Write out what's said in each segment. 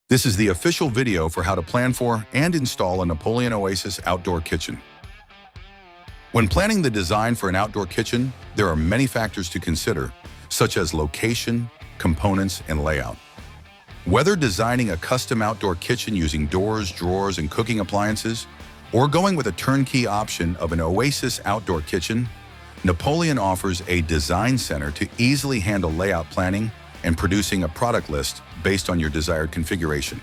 This is the official video for how to plan for and install a Napoleon Oasis outdoor kitchen. When planning the design for an outdoor kitchen, there are many factors to consider, such as location, components, and layout. Whether designing a custom outdoor kitchen using doors, drawers, and cooking appliances, or going with a turnkey option of an Oasis outdoor kitchen, Napoleon offers a design center to easily handle layout planning and producing a product list based on your desired configuration.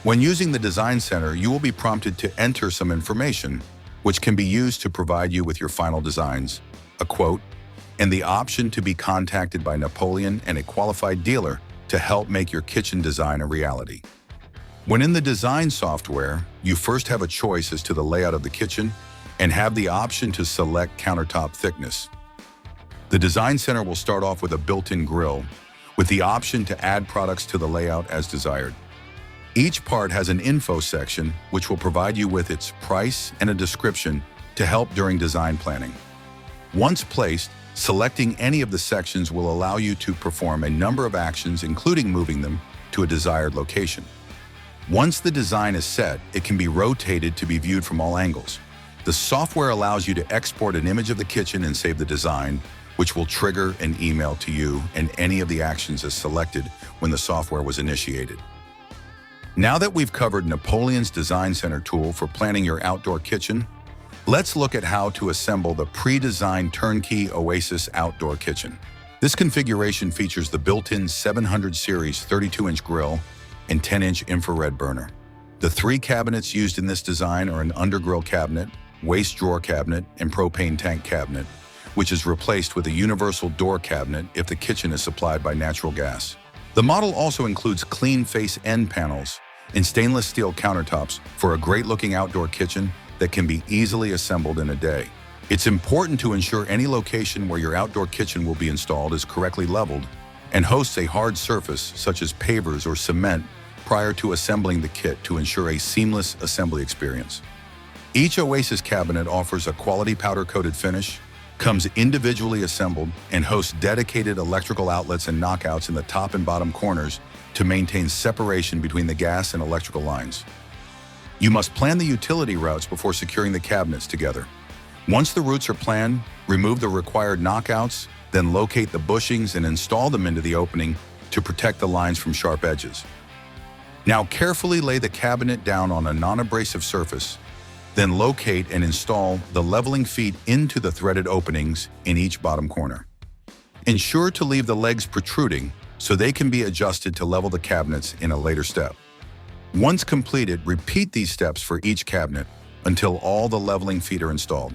When using the design center, you will be prompted to enter some information, which can be used to provide you with your final designs, a quote, and the option to be contacted by Napoleon and a qualified dealer to help make your kitchen design a reality. When in the design software, you first have a choice as to the layout of the kitchen and have the option to select countertop thickness. The design center will start off with a built-in grill, with the option to add products to the layout as desired. Each part has an info section, which will provide you with its price and a description to help during design planning. Once placed, selecting any of the sections will allow you to perform a number of actions, including moving them to a desired location. Once the design is set, it can be rotated to be viewed from all angles. The software allows you to export an image of the kitchen and save the design, which will trigger an email to you and any of the actions as selected when the software was initiated. Now that we've covered Napoleon's Design Center tool for planning your outdoor kitchen, let's look at how to assemble the pre-designed turnkey Oasis outdoor kitchen. This configuration features the built-in 700 series 32-inch grill and 10-inch infrared burner. The three cabinets used in this design are an undergrill cabinet, waste drawer cabinet, and propane tank cabinet, which is replaced with a universal door cabinet if the kitchen is supplied by natural gas. The model also includes clean face end panels and stainless steel countertops for a great-looking outdoor kitchen that can be easily assembled in a day. It's important to ensure any location where your outdoor kitchen will be installed is correctly leveled and hosts a hard surface such as pavers or cement prior to assembling the kit to ensure a seamless assembly experience. Each Oasis cabinet offers a quality powder-coated finish, comes individually assembled, and hosts dedicated electrical outlets and knockouts in the top and bottom corners to maintain separation between the gas and electrical lines. You must plan the utility routes before securing the cabinets together. Once the routes are planned, remove the required knockouts, then locate the bushings and install them into the opening to protect the lines from sharp edges. Now carefully lay the cabinet down on a non-abrasive surface, then locate and install the leveling feet into the threaded openings in each bottom corner. Ensure to leave the legs protruding so they can be adjusted to level the cabinets in a later step. Once completed, repeat these steps for each cabinet until all the leveling feet are installed.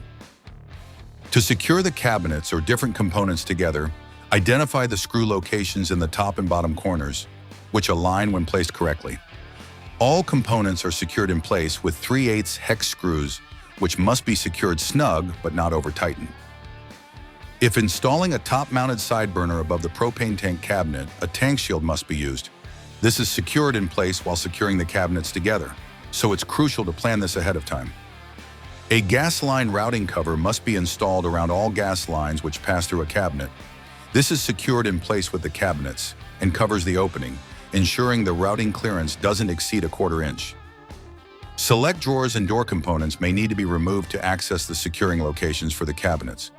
To secure the cabinets or different components together, identify the screw locations in the top and bottom corners, which align when placed correctly. All components are secured in place with 3/8 hex screws, which must be secured snug but not over-tightened. If installing a top-mounted side burner above the propane tank cabinet, a tank shield must be used. This is secured in place while securing the cabinets together, so it's crucial to plan this ahead of time. A gas line routing cover must be installed around all gas lines which pass through a cabinet. This is secured in place with the cabinets and covers the opening, ensuring the routing clearance doesn't exceed a 1/4 inch. Select drawers and door components may need to be removed to access the securing locations for the cabinets.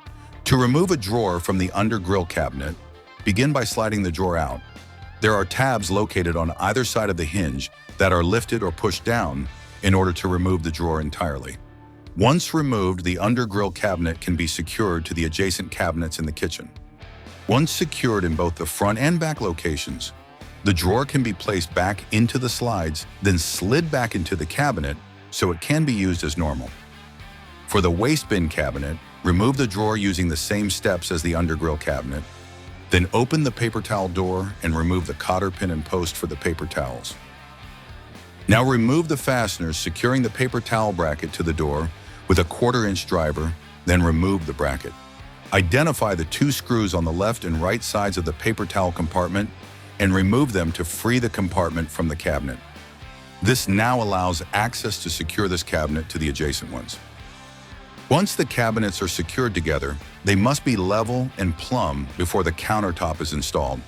To remove a drawer from the under grill cabinet, begin by sliding the drawer out. There are tabs located on either side of the hinge that are lifted or pushed down in order to remove the drawer entirely. Once removed, the under grill cabinet can be secured to the adjacent cabinets in the kitchen. Once secured in both the front and back locations, the drawer can be placed back into the slides, then slid back into the cabinet so it can be used as normal. For the waste bin cabinet, remove the drawer using the same steps as the undergrill cabinet, then open the paper towel door and remove the cotter pin and post for the paper towels. Now remove the fasteners securing the paper towel bracket to the door with a 1/4 inch driver, then remove the bracket. Identify the 2 screws on the left and right sides of the paper towel compartment and remove them to free the compartment from the cabinet. This now allows access to secure this cabinet to the adjacent ones. Once the cabinets are secured together, they must be level and plumb before the countertop is installed.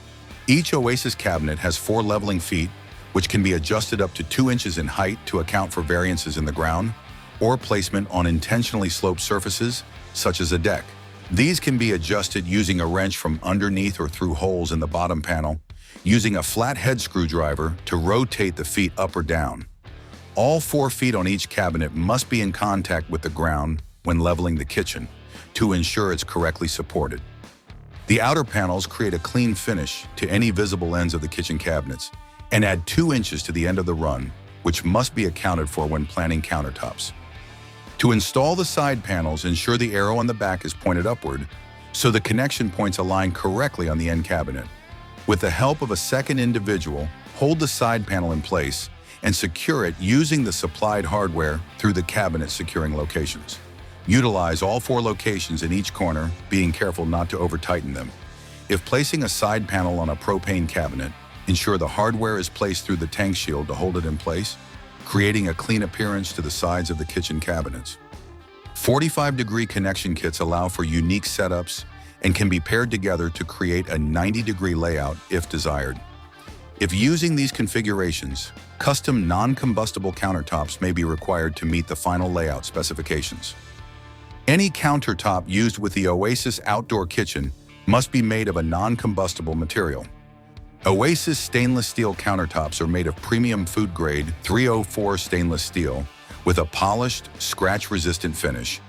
Each Oasis cabinet has 4 leveling feet which can be adjusted up to 2 inches in height to account for variances in the ground or placement on intentionally sloped surfaces, such as a deck. These can be adjusted using a wrench from underneath or through holes in the bottom panel, using a flat head screwdriver to rotate the feet up or down. All 4 feet on each cabinet must be in contact with the ground when leveling the kitchen to ensure it's correctly supported. The outer panels create a clean finish to any visible ends of the kitchen cabinets and add 2 inches to the end of the run, which must be accounted for when planning countertops. To install the side panels, ensure the arrow on the back is pointed upward so the connection points align correctly on the end cabinet. With the help of a second individual, hold the side panel in place and secure it using the supplied hardware through the cabinet securing locations. Utilize all 4 locations in each corner, being careful not to over-tighten them. If placing a side panel on a propane cabinet, ensure the hardware is placed through the tank shield to hold it in place, creating a clean appearance to the sides of the kitchen cabinets. 45-degree connection kits allow for unique setups and can be paired together to create a 90-degree layout if desired. If using these configurations, custom non-combustible countertops may be required to meet the final layout specifications. Any countertop used with the Oasis Outdoor Kitchen must be made of a non-combustible material. Oasis stainless steel countertops are made of premium food-grade 304 stainless steel with a polished, scratch-resistant finish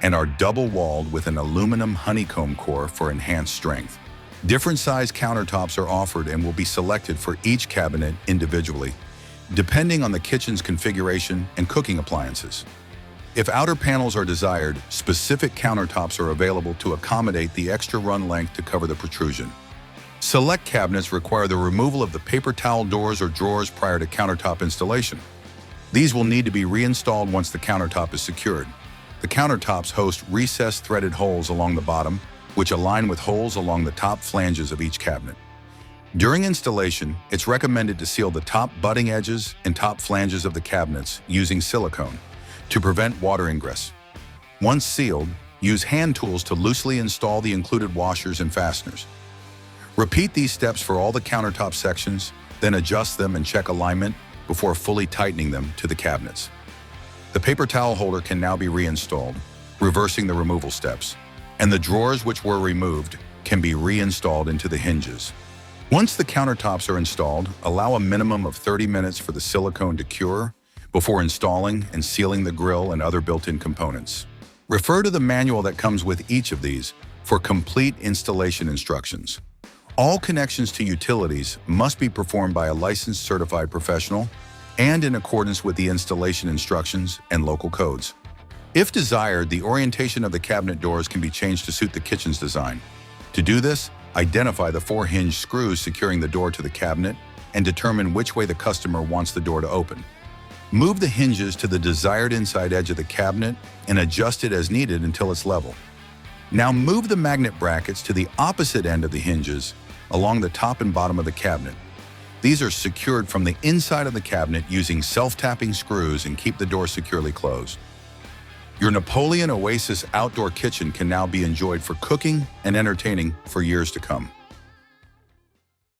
and are double-walled with an aluminum honeycomb core for enhanced strength. Different size countertops are offered and will be selected for each cabinet individually, depending on the kitchen's configuration and cooking appliances. If outer panels are desired, specific countertops are available to accommodate the extra run length to cover the protrusion. Select cabinets require the removal of the paper towel doors or drawers prior to countertop installation. These will need to be reinstalled once the countertop is secured. The countertops host recessed threaded holes along the bottom, which align with holes along the top flanges of each cabinet. During installation, it's recommended to seal the top butting edges and top flanges of the cabinets using silicone to prevent water ingress. Once sealed, use hand tools to loosely install the included washers and fasteners. Repeat these steps for all the countertop sections, then adjust them and check alignment before fully tightening them to the cabinets. The paper towel holder can now be reinstalled, reversing the removal steps, and the drawers which were removed can be reinstalled into the hinges. Once the countertops are installed, allow a minimum of 30 minutes for the silicone to cure before installing and sealing the grill and other built-in components. Refer to the manual that comes with each of these for complete installation instructions. All connections to utilities must be performed by a licensed certified professional and in accordance with the installation instructions and local codes. If desired, the orientation of the cabinet doors can be changed to suit the kitchen's design. To do this, identify the 4 hinge screws securing the door to the cabinet and determine which way the customer wants the door to open. Move the hinges to the desired inside edge of the cabinet and adjust it as needed until it's level. Now move the magnet brackets to the opposite end of the hinges along the top and bottom of the cabinet. These are secured from the inside of the cabinet using self-tapping screws and keep the door securely closed. Your Napoleon Oasis Outdoor Kitchen can now be enjoyed for cooking and entertaining for years to come.